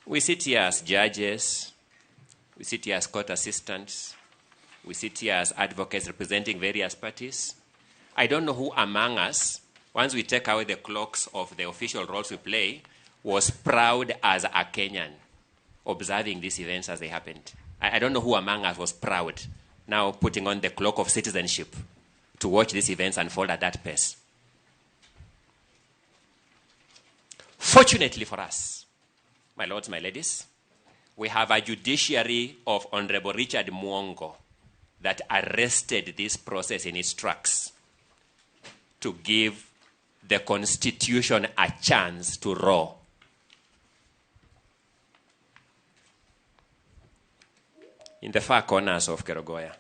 We sit here as judges, we sit here as court assistants, we sit here as advocates representing various parties. I don't know who among us, once we take away the cloaks of the official roles we play, was proud as a Kenyan observing these events as they happened. I don't know who among us was proud now putting on the cloak of citizenship to watch these events unfold at that pace. Fortunately for us, my lords, my ladies, we have a judiciary of Honorable Richard Mwongo that arrested this process in its tracks to give the Constitution a chance to roar. In the far corners of Kerogoya.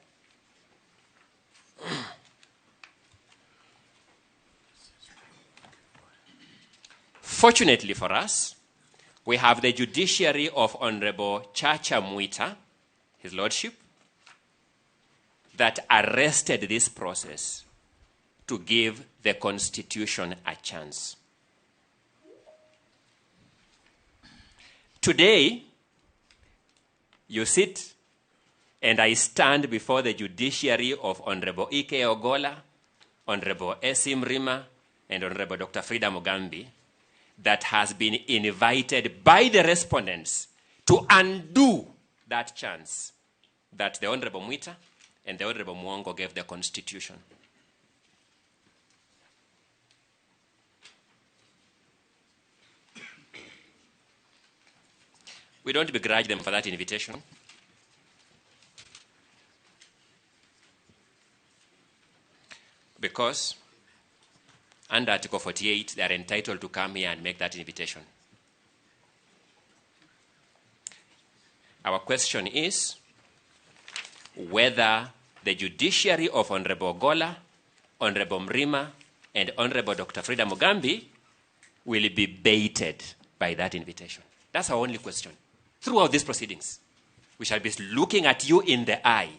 Fortunately for us, we have the judiciary of Honorable Chacha Mwita, His Lordship, that arrested this process to give the Constitution a chance. Today, you sit and I stand before the judiciary of Honorable Ike Ogola, Honorable Esim Rima, and Honorable Dr. Frida Mugambi, that has been invited by the respondents to undo that chance that the Honorable Mwita and the Honorable Mwongo gave the Constitution. We don't begrudge them for that invitation. Because under Article 48, they are entitled to come here and make that invitation. Our question is whether the judiciary of Honorable Ogola, Honorable Mrima, and Honorable Dr. Frida Mugambi will be baited by that invitation. That's our only question. Throughout these proceedings, we shall be looking at you in the eye